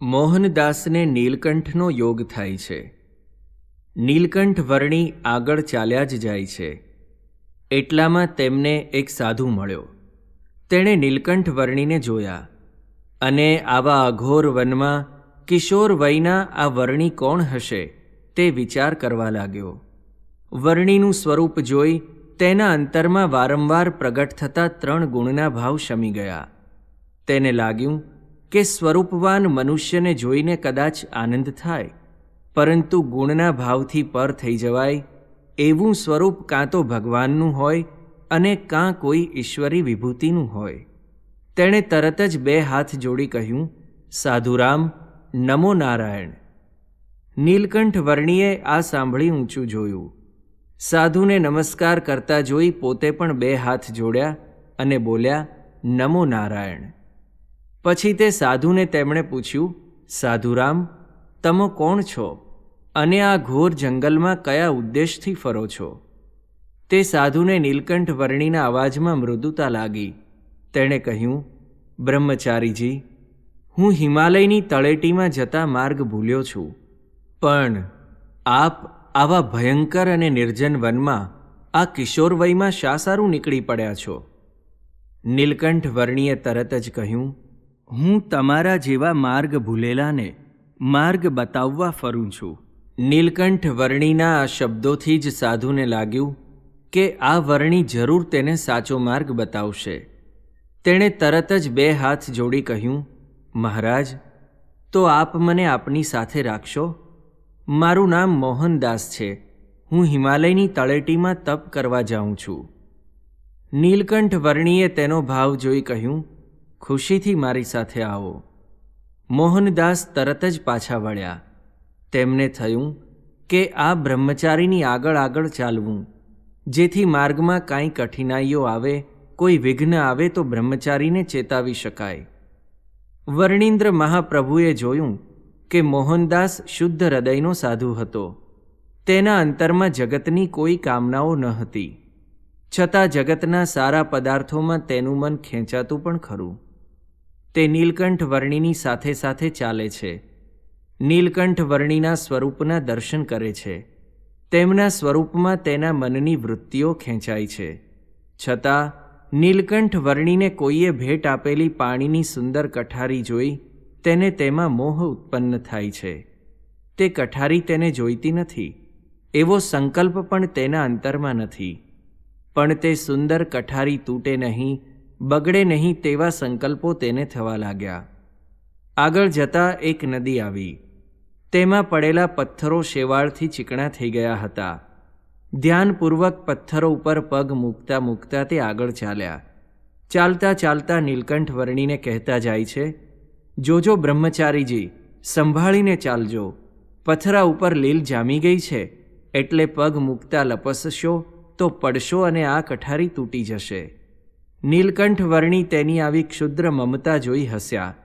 મોહનદાસને નીલકંઠનો યોગ થાય છે. નીલકંઠ વર્ણી આગળ ચાલ્યા જ જાય છે. એટલામાં તેમને એક સાધુ મળ્યો. તેણે નીલકંઠ વર્ણીને જોયા અને આવા અઘોર વનમાં કિશોર વયના આ વર્ણી કોણ હશે તે વિચાર કરવા લાગ્યો. વર્ણીનું સ્વરૂપ જોઈ તેના અંતરમાં વારંવાર પ્રગટ થતા 3 ગુણના ભાવ શમી ગયા. તેને લાગ્યું કે સ્વરૂપવાન મનુષ્યને જોઈને કદાચ આનંદ થાય, પરંતુ ગુણના ભાવથી પર થઈ જવાય એવું સ્વરૂપ કાં તો ભગવાનનું હોય અને કાં કોઈ ઈશ્વરી વિભૂતિનું હોય. તેણે તરત જ 2 હાથ જોડી કહ્યું, સાધુરામ, નમો નારાયણ. નીલકંઠ વર્ણીએ આ સાંભળી ઊંચું જોયું. સાધુને નમસ્કાર કરતા જોઈ પોતે પણ 2 હાથ જોડ્યા અને બોલ્યા, નમો નારાયણ. પછી તે સાધુને તેમણે પૂછ્યું, સાધુરામ, તમે કોણ છો અને આ ઘોર જંગલમાં કયા ઉદ્દેશથી ફરો છો? તે સાધુને નીલકંઠ વર્ણીના અવાજમાં મૃદુતા લાગી. તેણે કહ્યું, બ્રહ્મચારીજી, હું હિમાલયની તળેટીમાં જતા માર્ગ ભૂલ્યો છું, પણ આપ આવા ભયંકર અને નિર્જન વનમાં આ કિશોર વયમાં શા સારું નીકળી પડ્યા છો? નીલકંઠ વર્ણીએ તરત જ કહ્યું, હું તમારા જેવા માર્ગ ભૂલેલાને માર્ગ બતાવવા ફરું છું. નીલકંઠ વર્ણીના આ શબ્દોથી જ સાધુને લાગ્યું કે આ વર્ણી જરૂર તેને સાચો માર્ગ બતાવશે. તેણે તરત જ 2 હાથ જોડી કહ્યું, મહારાજ, તો આપ મને આપની સાથે રાખશો? મારું નામ મોહનદાસ છે. હું હિમાલયની તળેટીમાં તપ કરવા જાઉં છું. નીલકંઠ વર્ણીએ તેનો ભાવ જોઈ કહ્યું, ખુશીથી મારી સાથે આવો. મોહનદાસ તરત જ પાછા વળ્યા. તેમને થયું કે આ બ્રહ્મચારીની આગળ આગળ ચાલવું, જેથી માર્ગમાં કાંઈ કઠિનાઈઓ આવે, કોઈ વિઘ્ન આવે તો બ્રહ્મચારીને ચેતાવી શકાય. વર્ણીન્દ્ર મહાપ્રભુએ જોયું કે મોહનદાસ શુદ્ધ હૃદયનો સાધુ હતો. તેના અંતરમાં જગતની કોઈ કામનાઓ ન હતી, છતાં જગતના સારા પદાર્થોમાં તેનું મન ખેંચાતું પણ ખરું. તે નીલકંઠ વર્ણીની સાથે સાથે ચાલે છે. નીલકંઠ વર્ણીના સ્વરૂપના દર્શન કરે છે. તેમના સ્વરૂપમાં તેના મનની વૃત્તિઓ ખેંચાય છે. છતાં નીલકંઠ વર્ણીને કોઈએ ભેટ આપેલી પાણીની સુંદર કઠારી જોઈ તેને તેમાં મોહ ઉત્પન્ન થાય છે. તે કઠારી તેને જોઈતી નથી એવો સંકલ્પ પણ તેના અંતરમાં નથી, પણ તે સુંદર કઠારી તૂટે નહીં, બગડે નહીં તેવા સંકલ્પો તેને થવા લાગ્યા. આગળ જતાં એક નદી આવી. તેમાં પડેલા પથ્થરો શેવાળથી ચીકણા થઈ ગયા હતા. ધ્યાનપૂર્વક પથ્થરો ઉપર પગ મૂકતા મૂકતા તે આગળ ચાલ્યા. ચાલતા ચાલતા નીલકંઠ વર્ણીને કહેતા જાય છે, જોજો બ્રહ્મચારીજી, સંભાળીને ચાલજો. પથ્થરા ઉપર લીલ જામી ગઈ છે, એટલે પગ મૂકતા લપસશો તો પડશો અને આ કઠારી તૂટી જશે. નીલકંઠ વર્ણી તેની આવી ક્ષુદ્ર મમતા જોઈ હસ્યા.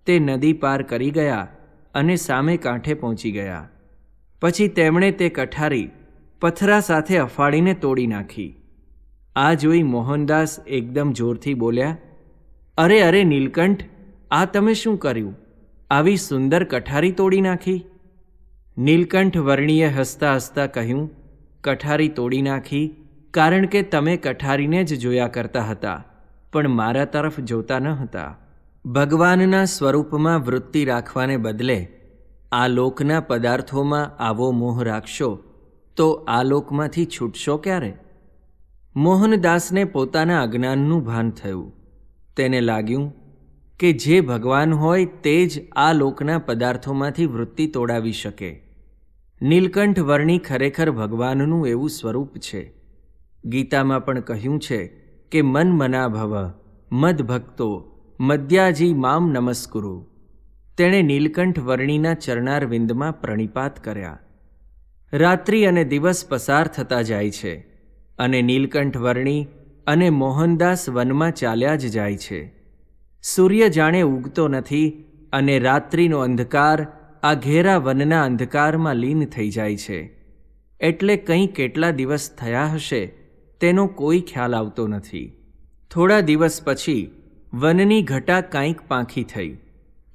તે નદી પાર કરી ગયા અને સામે કાંઠે પહોંચી ગયા. પછી તેમણે તે કઠારી પથ્થરા સાથે અફાડીને તોડી નાખી. આ જોઈ મોહનદાસ એકદમ જોરથી બોલ્યા, અરે અરે નીલકંઠ, આ તમે શું કર્યું? આવી સુંદર કઠારી તોડી નાખી? નીલકંઠ વર્ણીએ હસતા હસતા કહ્યું, કઠારી તોડી નાખી કારણ કે તમે કઠારીને જ જોયા કરતા હતા, પણ મારા તરફ જોતા ન હતા. ભગવાનના સ્વરૂપમાં વૃત્તિ રાખવાને બદલે આ લોકના પદાર્થોમાં આવો મોહ રાખશો તો આ લોકમાંથી છૂટશો ક્યારે? મોહનદાસને પોતાના અજ્ઞાનનું ભાન થયું. તેને લાગ્યું કે જે ભગવાન હોય તે જ આ લોકના પદાર્થોમાંથી વૃત્તિ તોડાવી શકે. નીલકંઠ વર્ણી ખરેખર ભગવાનનું એવું સ્વરૂપ છે. ગીતામાં પણ કહ્યું છે કે મન મના ભવ મદ ભક્તો મદ્યાજી મામ નમસ્કુરુ. તેણે નીલકંઠ વર્ણીના ચરણારવિંદમાં પ્રણિપાત કર્યા. રાત્રિ અને દિવસ પસાર થતા જાય છે અને નીલકંઠ વર્ણી અને મોહનદાસ વનમાં ચાલ્યા જ જાય છે. સૂર્ય જાણે ઉગતો નથી અને રાત્રિનો અંધકાર આ ઘેરા વનના અંધકારમાં લીન થઈ જાય છે. એટલે કંઈ કેટલા દિવસ થયા હશે તેનો કોઈ ખ્યાલ આવતો નથી. થોડા દિવસ પછી વનની ઘટા કાંઈક પાંખી થઈ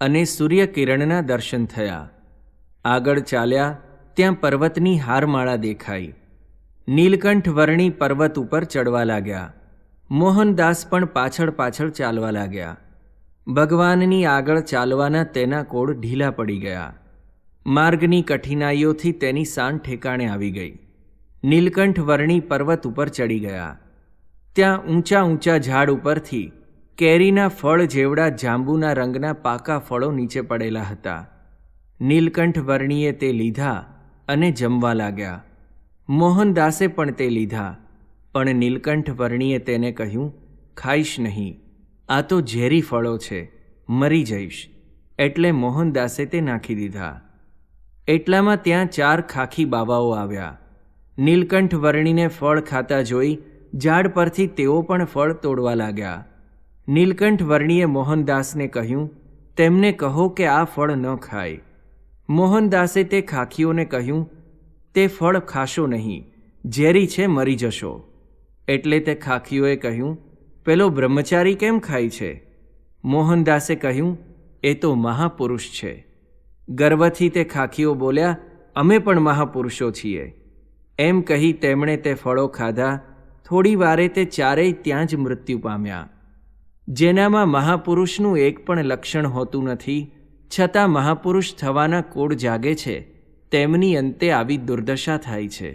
અને સૂર્યકિરણના દર્શન થયા. આગળ ચાલ્યા ત્યાં પર્વતની હારમાળા દેખાઈ. નીલકંઠ વર્ણી પર્વત ઉપર ચડવા લાગ્યા. મોહનદાસ પણ પાછળ પાછળ ચાલવા લાગ્યા. ભગવાનની આગળ ચાલવાના તેના કોડ ઢીલા પડી ગયા. માર્ગની કઠિનાઈઓથી તેની સાન ઠેકાણે આવી ગઈ. નીલકંઠ વર્ણી પર્વત ઉપર ચડી ગયા. ત્યાં ઊંચા ઊંચા ઝાડ ઉપરથી કેરીના ફળ જેવડા જાંબુના રંગના પાકા ફળો નીચે પડેલા હતા. નીલકંઠ વર્ણીએ તે લીધા અને જમવા લાગ્યા. મોહનદાસે પણ તે લીધા, પણ નીલકંઠ વર્ણીએ તેને કહ્યું, ખાઈશ નહીં, આ તો ઝેરી ફળો છે, મરી જઈશ. એટલે મોહનદાસે તે નાખી દીધા. એટલામાં ત્યાં 4 ખાખી બાવાઓ આવ્યા. નીલકંઠ વર્ણીને ફળ ખાતા જોઈ ઝાડ પરથી તેઓ પણ ફળ તોડવા લાગ્યા. નીલકંઠ વર્ણીએ મોહનદાસને કહ્યું, તેમને કહો કે આ ફળ ન ખાય. મોહનદાસે તે ખાખીઓને કહ્યું, તે ફળ ખાશો નહીં, ઝેરી છે, મરી જશો. એટલે તે ખાખીઓએ કહ્યું, પેલો બ્રહ્મચારી કેમ ખાય છે? મોહનદાસે કહ્યું, એ તો મહાપુરુષ છે. ગર્વથી તે ખાખીઓ બોલ્યા, અમે પણ મહાપુરુષો છીએ. એમ કહી તેમણે તે ફળો ખાધા. થોડી વારે તે ચારેય ત્યાં જ મૃત્યુ પામ્યા. જેનામાં મહાપુરુષનું એક પણ લક્ષણ હોતું નથી, છતાં મહાપુરુષ થવાના કોડ જાગે છે, તેમની અંતે આવી દુર્દશા થાય છે.